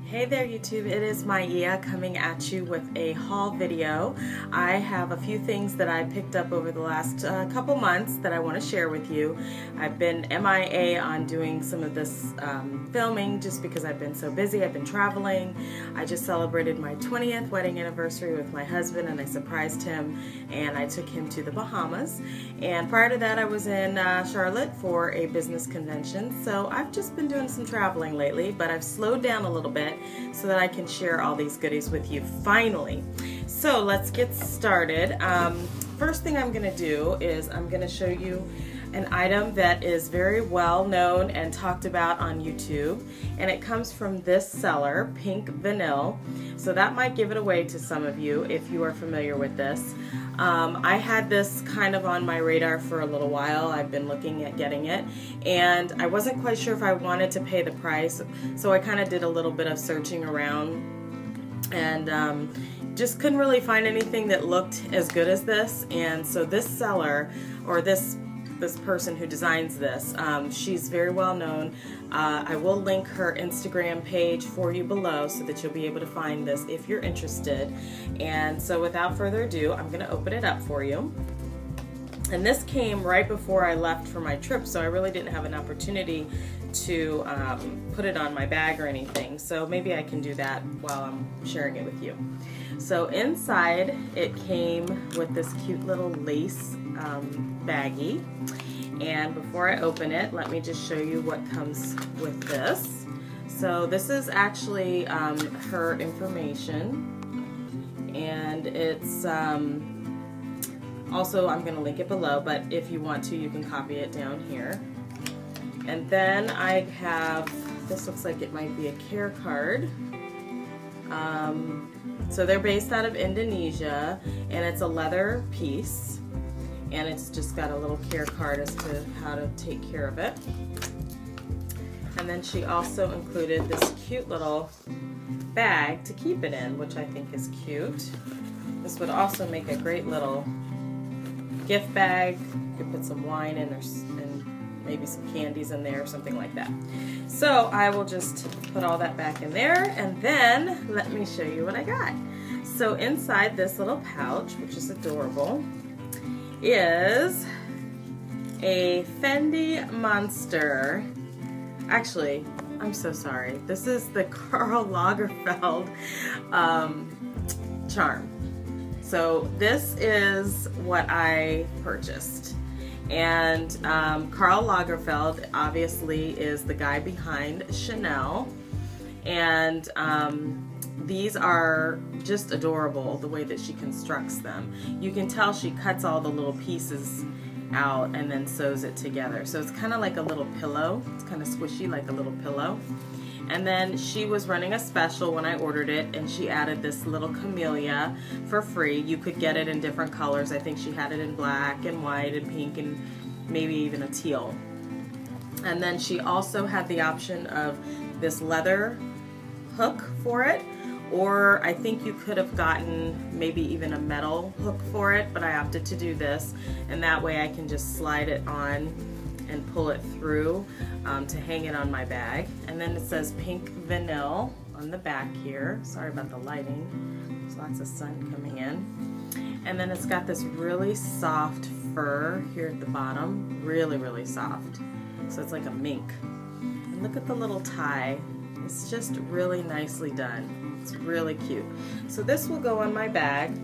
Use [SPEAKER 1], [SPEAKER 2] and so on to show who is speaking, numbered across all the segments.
[SPEAKER 1] Hey there YouTube, it is Maya coming at you with a haul video. I have a few things that I picked up over the last couple months that I want to share with you. I've been MIA on doing some of this filming just because I've been so busy. I've been traveling. I just celebrated my 20th wedding anniversary with my husband and I surprised him and I took him to the Bahamas. And prior to that I was in Charlotte for a business convention. So I've just been doing some traveling lately, but I've slowed down a little bit so that I can share all these goodies with you finally. So let's get started. First thing I'm going to do is I'm going to show you an item that is very well known and talked about on YouTube, and it comes from this seller, Pink Vanile. So that might give it away to some of you if you are familiar with this. I had this kind of on my radar for a little while. I've been looking at getting it and I wasn't quite sure if I wanted to pay the price, so I kind of did a little bit of searching around and just couldn't really find anything that looked as good as this. And so this seller, or this person who designs this, she's very well known. I will link her Instagram page for you below so that you'll be able to find this if you're interested. And so without further ado, I'm going to open it up for you. And this came right before I left for my trip, so I really didn't have an opportunity to put it on my bag or anything. So maybe I can do that while I'm sharing it with you. So inside it came with this cute little lace baggie. And before I open it, let me just show you what comes with this. So this is actually her information, and it's also, I'm going to link it below, but if you want to, you can copy it down here. And then I have, this looks like it might be a care card. So they're based out of Indonesia, and it's a leather piece, and it's just got a little care card as to how to take care of it. And then she also included this cute little bag to keep it in, which I think is cute. This would also make a great little gift bag. You could put some wine in and maybe some candies in there or something like that. So I will just put all that back in there, and then let me show you what I got. So inside this little pouch, which is adorable, is a Fendi Monster. Actually, I'm so sorry. This is the Karl Lagerfeld charm. So this is what I purchased. And Karl Lagerfeld obviously is the guy behind Chanel. And these are just adorable, the way that she constructs them. You can tell she cuts all the little pieces out and then sews it together. So it's kind of like a little pillow. It's kind of squishy, like a little pillow. And then she was running a special when I ordered it, and she added this little camellia for free. You could get it in different colors. I think she had it in black and white and pink and maybe even a teal. And then she also had the option of this leather hook for it, or I think you could have gotten maybe even a metal hook for it, but I opted to do this, and that way I can just slide it on and pull it through to hang it on my bag. And then it says Pink Vanile on the back here. Sorry about the lighting. There's lots of sun coming in. And then it's got this really soft fur here at the bottom. Really, really soft. So it's like a mink. And look at the little tie. It's just really nicely done. It's really cute. So this will go on my bag.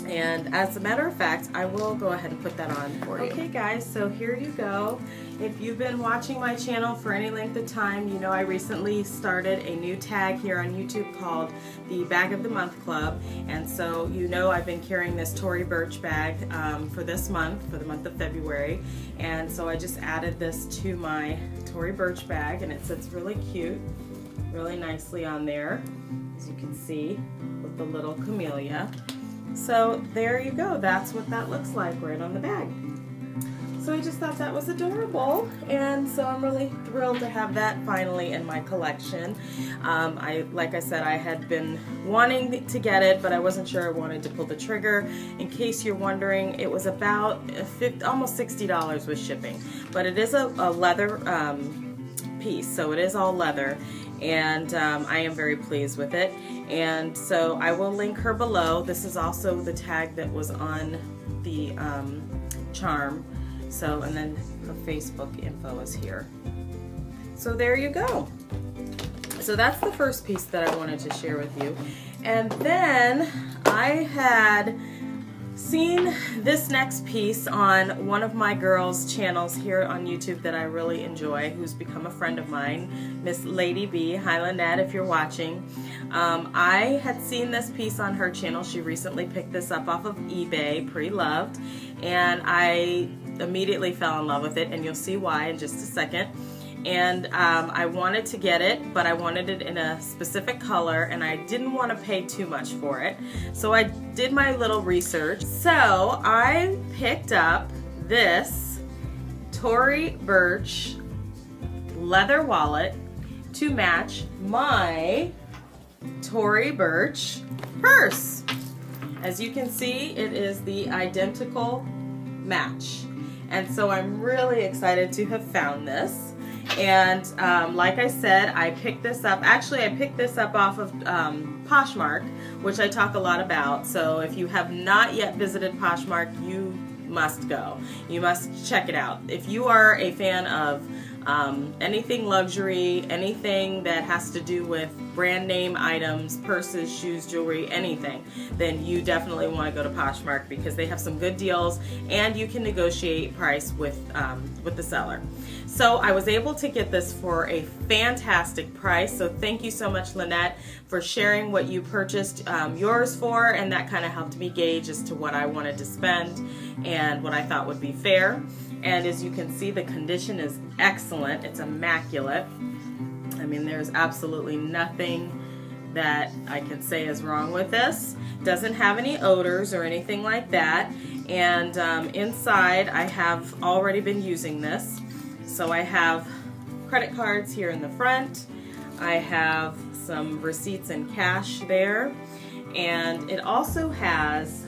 [SPEAKER 1] And as a matter of fact, I will go ahead and put that on for you. Okay guys, so here you go. If you've been watching my channel for any length of time, you know I recently started a new tag here on YouTube called the Bag of the Month Club. And so you know I've been carrying this Tory Burch bag for this month, for the month of February. And so I just added this to my Tory Burch bag, and it sits really cute, really nicely on there, as you can see, with the little camellia. So there you go, that's what that looks like right on the bag. So I just thought that was adorable, and so I'm really thrilled to have that finally in my collection. Like I said, I had been wanting to get it, but I wasn't sure I wanted to pull the trigger. In case you're wondering, it was about almost $60 with shipping, but it is a leather piece, so it is all leather. and I am very pleased with it. And so I will link her below. This is also the tag that was on the charm. So, and then her Facebook info is here. So there you go. So that's the first piece that I wanted to share with you. And then I had seen this next piece on one of my girls' channels here on YouTube that I really enjoy, who's become a friend of mine, Miss Lady B. Hi Lynette, if you're watching. I had seen this piece on her channel. She recently picked this up off of eBay, pre-loved, and I immediately fell in love with it, and you'll see why in just a second. And I wanted to get it, but I wanted it in a specific color, and I didn't want to pay too much for it. So I did my little research. So I picked up this Tory Burch leather wallet to match my Tory Burch purse. As you can see, it is the identical match. And so I'm really excited to have found this. And like I said, I picked this up. Actually, I picked this up off of Poshmark, which I talk a lot about. So if you have not yet visited Poshmark, you must go. You must check it out. If you are a fan of anything luxury, anything that has to do with brand name items, purses, shoes, jewelry, anything, then you definitely want to go to Poshmark because they have some good deals and you can negotiate price with the seller. So I was able to get this for a fantastic price. So thank you so much, Lynette, for sharing what you purchased yours for, and that kind of helped me gauge as to what I wanted to spend and what I thought would be fair. And as you can see, the condition is excellent. It's immaculate. I mean, there's absolutely nothing that I can say is wrong with this. Doesn't have any odors or anything like that. And inside, I have already been using this. So I have credit cards here in the front. I have some receipts and cash there. And it also has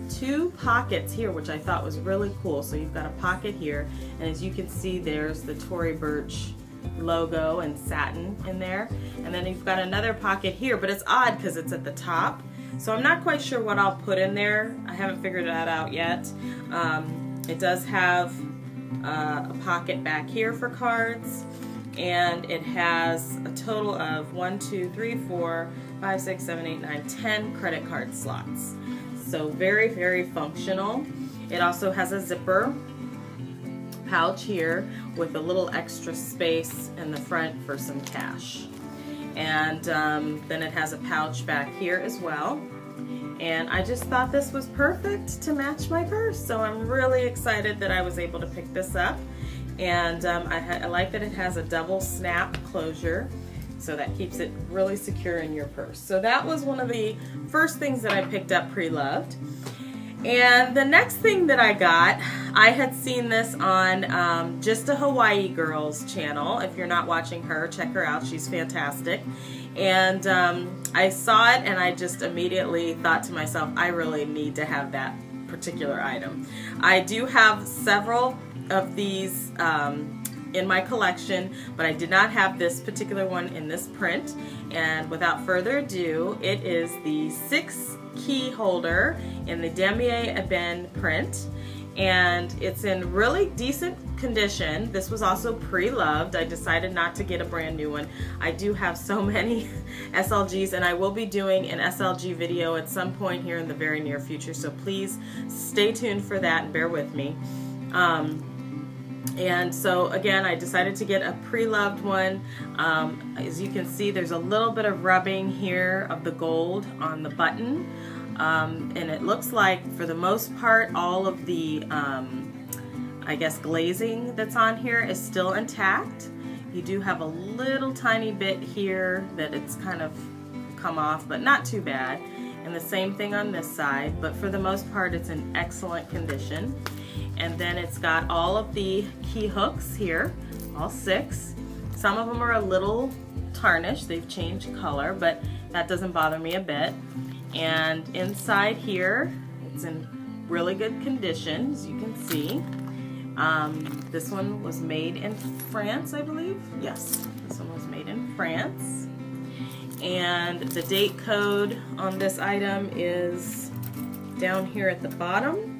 [SPEAKER 1] two pockets here, which I thought was really cool. So you've got a pocket here, and as you can see, there's the Tory Burch logo and satin in there. And then you've got another pocket here, but it's odd because it's at the top. So I'm not quite sure what I'll put in there. I haven't figured that out yet. It does have a pocket back here for cards, and it has a total of 1, 2, 3, 4, 5, 6, 7, 8, 9, 10 credit card slots. So very, very functional. It also has a zipper pouch here with a little extra space in the front for some cash. And then it has a pouch back here as well. And I just thought this was perfect to match my purse. So I'm really excited that I was able to pick this up. And I like that it has a double snap closure, so that keeps it really secure in your purse. So that was one of the first things that I picked up pre-loved. And the next thing that I got, I had seen this on Just a Hawaii Girls channel. If you're not watching her, check her out. She's fantastic. And I saw it and I just immediately thought to myself, I really need to have that particular item. I do have several of these in my collection, but I did not have this particular one in this print. And without further ado, it is the 6 key holder in the Damier Ebene print, and it's in really decent condition. This was also pre-loved. I decided not to get a brand new one. I do have so many SLGs, and I will be doing an SLG video at some point here in the very near future, so please stay tuned for that and bear with me. And so again, I decided to get a pre-loved one. As you can see, there's a little bit of rubbing here of the gold on the button. And it looks like, for the most part, all of the, I guess, glazing that's on here is still intact. You do have a little tiny bit here that it's kind of come off, but not too bad. And the same thing on this side, but for the most part, it's in excellent condition. And then it's got all of the key hooks here, all 6. Some of them are a little tarnished, they've changed color, but that doesn't bother me a bit. And inside here, it's in really good condition, as you can see. This one was made in France, I believe. Yes, this one was made in France. And the date code on this item is down here at the bottom,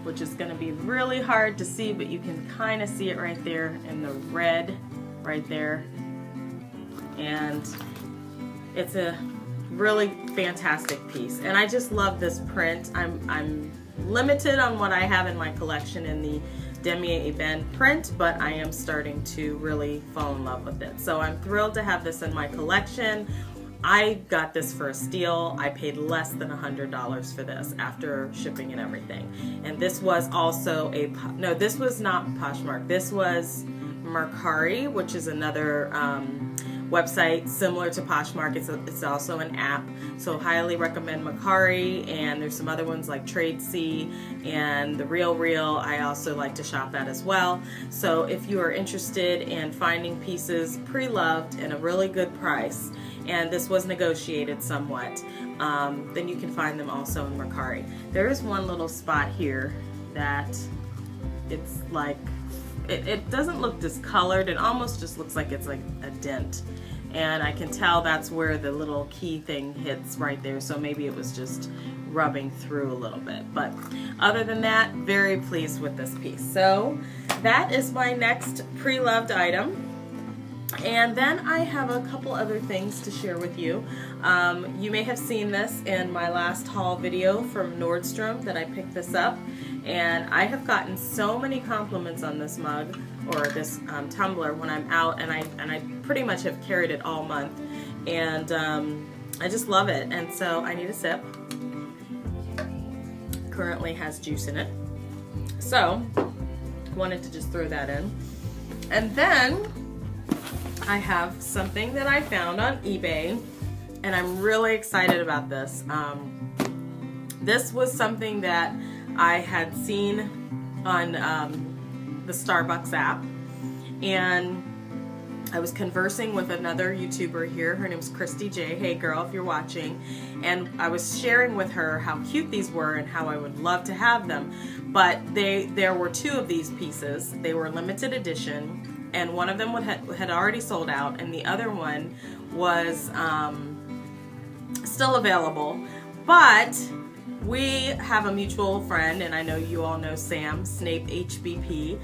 [SPEAKER 1] which is going to be really hard to see, but you can kind of see it right there in the red right there. And it's a really fantastic piece, and I just love this print. I'm limited on what I have in my collection in the Damier Ebene print, but I am starting to really fall in love with it. So I'm thrilled to have this in my collection. I got this for a steal. I paid less than $100 for this after shipping and everything. And this was also a, no, this was not Poshmark. This was Mercari, which is another website similar to Poshmark. It's also an app, so highly recommend Mercari, and there's some other ones like Tradesy and The Real. I also like to shop at as well. So if you are interested in finding pieces pre-loved and a really good price, and this was negotiated somewhat, then you can find them also in Mercari. There is one little spot here that it's like, it doesn't look discolored. It almost just looks like it's like a dent. And I can tell that's where the little key thing hits right there. So maybe it was just rubbing through a little bit. But other than that, very pleased with this piece. So that is my next pre-loved item. And then I have a couple other things to share with you. You may have seen this in my last haul video from Nordstrom that I picked this up. And I have gotten so many compliments on this mug or this tumbler when I'm out, and I pretty much have carried it all month. And I just love it. And so I need a sip. Currently has juice in it. So wanted to just throw that in. And then I have something that I found on eBay, and I'm really excited about this. This was something that I had seen on the Starbucks app, and I was conversing with another YouTuber here. Her name's Christy J. Hey girl, if you're watching. And I was sharing with her how cute these were and how I would love to have them. But there were two of these pieces. They were limited edition, and one of them had already sold out, and the other one was still available. But we have a mutual friend, and I know you all know Sam, Snape HBP.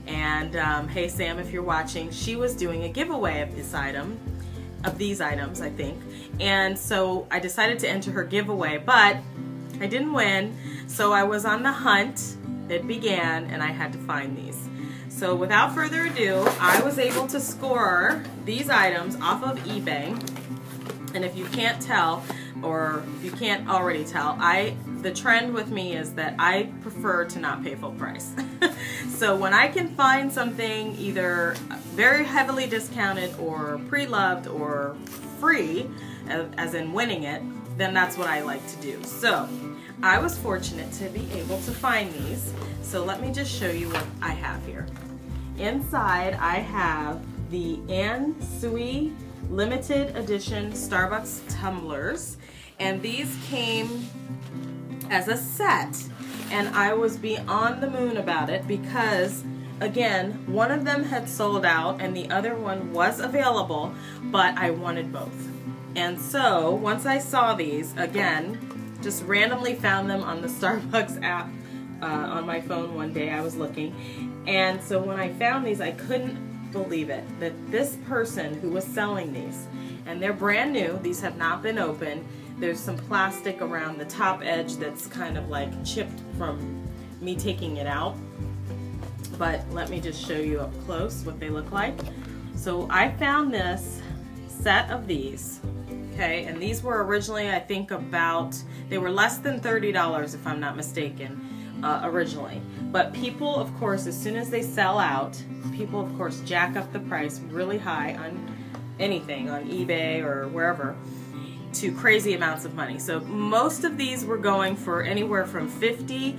[SPEAKER 1] And hey Sam, if you're watching, she was doing a giveaway of this item, of these items, I think. And so I decided to enter her giveaway, but I didn't win. So I was on the hunt. It began, and I had to find these. So without further ado, I was able to score these items off of eBay. And if you can't tell, or you can't already tell, the trend with me is that I prefer to not pay full price. So when I can find something either very heavily discounted or pre-loved or free, as in winning it, then that's what I like to do. So I was fortunate to be able to find these. So let me just show you what I have here. Inside I have the Anne Sui limited edition Starbucks tumblers, and these came as a set, and I was beyond the moon about it because, again, one of them had sold out and the other one was available, but I wanted both. And so once I saw these, again, just randomly found them on the Starbucks app on my phone one day. I was looking, and so when I found these, I couldn't believe it, that this person who was selling these, and they're brand new, these have not been opened. There's some plastic around the top edge that's kind of like chipped from me taking it out. But let me just show you up close what they look like. So I found this set of these, okay, and these were originally, I think they were less than $30 if I'm not mistaken, originally. But people, of course, as soon as they sell out, people, of course, jack up the price really high on anything, on eBay or wherever, to crazy amounts of money. So most of these were going for anywhere from $50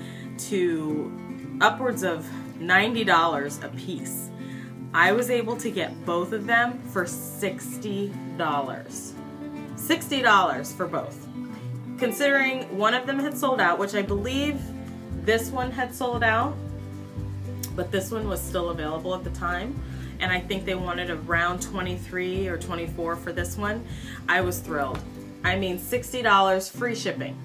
[SPEAKER 1] to upwards of $90 a piece. I was able to get both of them for $60. $60 for both. Considering one of them had sold out, which I believe this one had sold out, but this one was still available at the time. and I think they wanted around $23 or $24 for this one. I was thrilled. I mean, $60 free shipping.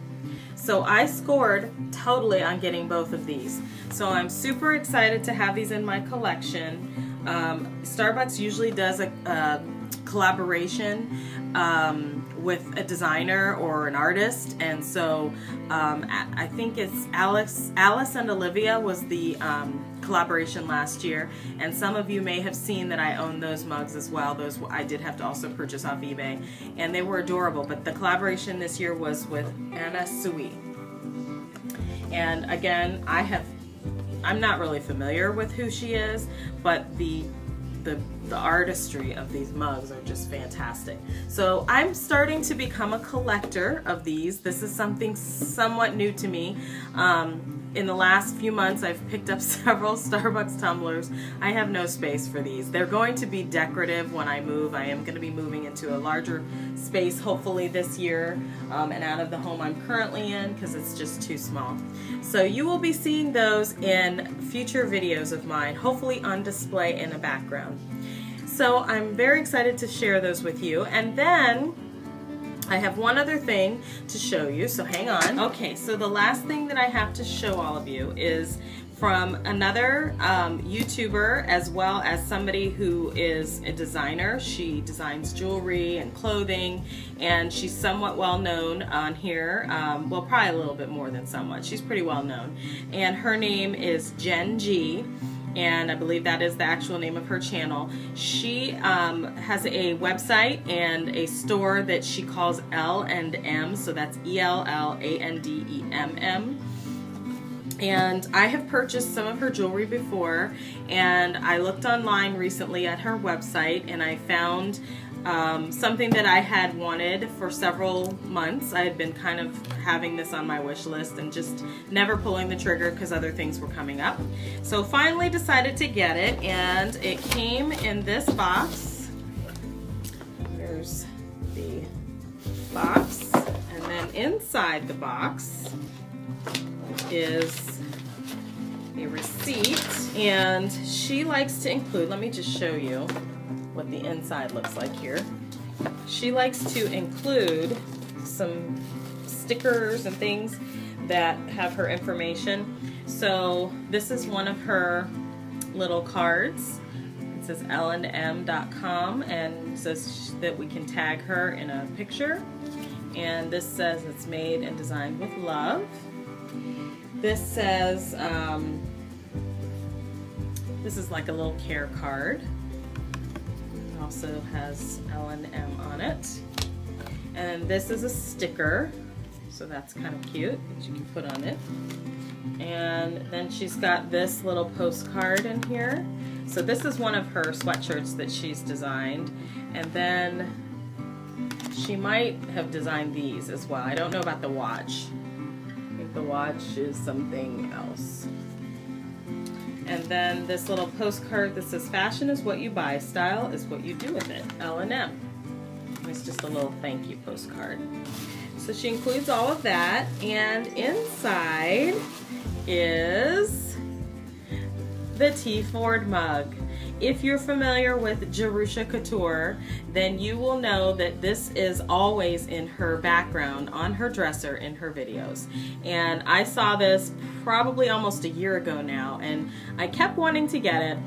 [SPEAKER 1] So I scored totally on getting both of these. So I'm super excited to have these in my collection. Starbucks usually does a collaboration with a designer or an artist, and so I think it's Alice and Olivia was the collaboration last year, and some of you may have seen that I own those mugs as well. Those I did have to also purchase off eBay, and they were adorable, but the collaboration this year was with Anna Sui. And again, I'm not really familiar with who she is, but the artistry of these mugs are just fantastic. So I'm starting to become a collector of these. This is something somewhat new to me. In the last few months, I've picked up several Starbucks tumblers. I have no space for these. They're going to be decorative when I move. I am going to be moving into a larger space, hopefully this year, and out of the home I'm currently in, because it's just too small. So you will be seeing those in future videos of mine, hopefully on display in the background. So I'm very excited to share those with you. And then I have one other thing to show you, so hang on. Okay, so the last thing that I have to show all of you is from another YouTuber, as well as somebody who is a designer. She designs jewelry and clothing, and she's somewhat well known on here. Well, probably a little bit more than somewhat. She's pretty well known. And her name is Jen G, and I believe that is the actual name of her channel. She has a website and a store that she calls L&M, so that's ELLANDEMM. And I have purchased some of her jewelry before, and I looked online recently at her website, and I found something that I had wanted for several months. I had been kind of having this on my wish list and just never pulling the trigger because other things were coming up. So finally decided to get it, and it came in this box. There's the box, and then inside the box is a receipt, and she likes to include, let me just show you what the inside looks like here. She likes to include some stickers and things that have her information. So this is one of her little cards. It says lnm.com and says that we can tag her in a picture. And this says it's made and designed with love. This says, this is like a little care card. It also has L&M on it. And this is a sticker, so that's kind of cute that you can put on it. And then she's got this little postcard in here. So this is one of her sweatshirts that she's designed. And then she might have designed these as well. I don't know about the watch. I think the watch is something else. And then this little postcard that says, "Fashion is what you buy, style is what you do with it, L&M." It's just a little thank you postcard. So she includes all of that, and inside is the T. Ford mug. If you're familiar with Jerusha Couture, then you will know that this is always in her background on her dresser in her videos. And I saw this probably almost a year ago now, and I kept wanting to get it,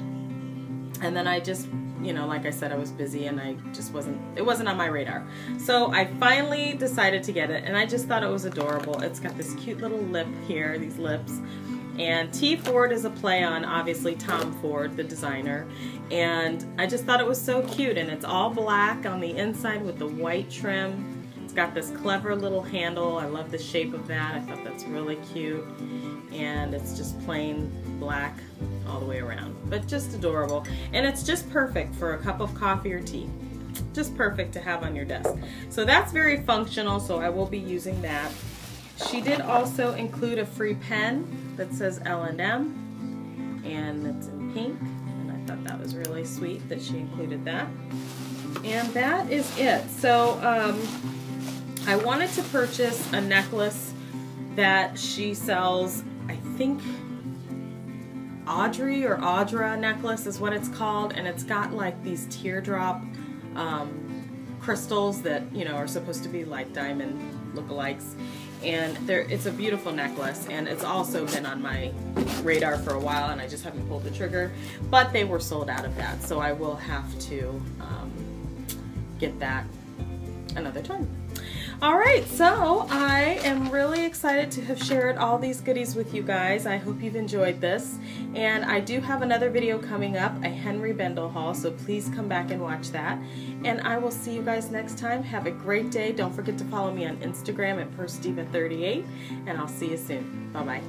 [SPEAKER 1] and then I just, you know, like I said, I was busy and I just it wasn't on my radar. So I finally decided to get it, and I just thought it was adorable. It's got this cute little lip here, these lips. And T. Ford is a play on, obviously, Tom Ford, the designer. And I just thought it was so cute. And it's all black on the inside with the white trim. It's got this clever little handle. I love the shape of that. I thought that's really cute. And it's just plain black all the way around. But just adorable. And it's just perfect for a cup of coffee or tea. Just perfect to have on your desk. So that's very functional, so I will be using that. She did also include a free pen that says L&M, and it's in pink, and I thought that was really sweet that she included that. And that is it. So I wanted to purchase a necklace that she sells, I think Audrey or Audra necklace is what it's called, and it's got like these teardrop crystals that, you know, are supposed to be like diamond lookalikes. And it's a beautiful necklace, and it's also been on my radar for a while, and I just haven't pulled the trigger. But they were sold out of that, so I will have to get that another time. Alright, so I am really excited to have shared all these goodies with you guys. I hope you've enjoyed this. And I do have another video coming up, a Henry Bendel haul, so please come back and watch that. And I will see you guys next time. Have a great day. Don't forget to follow me on Instagram at PurseDiva38, and I'll see you soon. Bye-bye.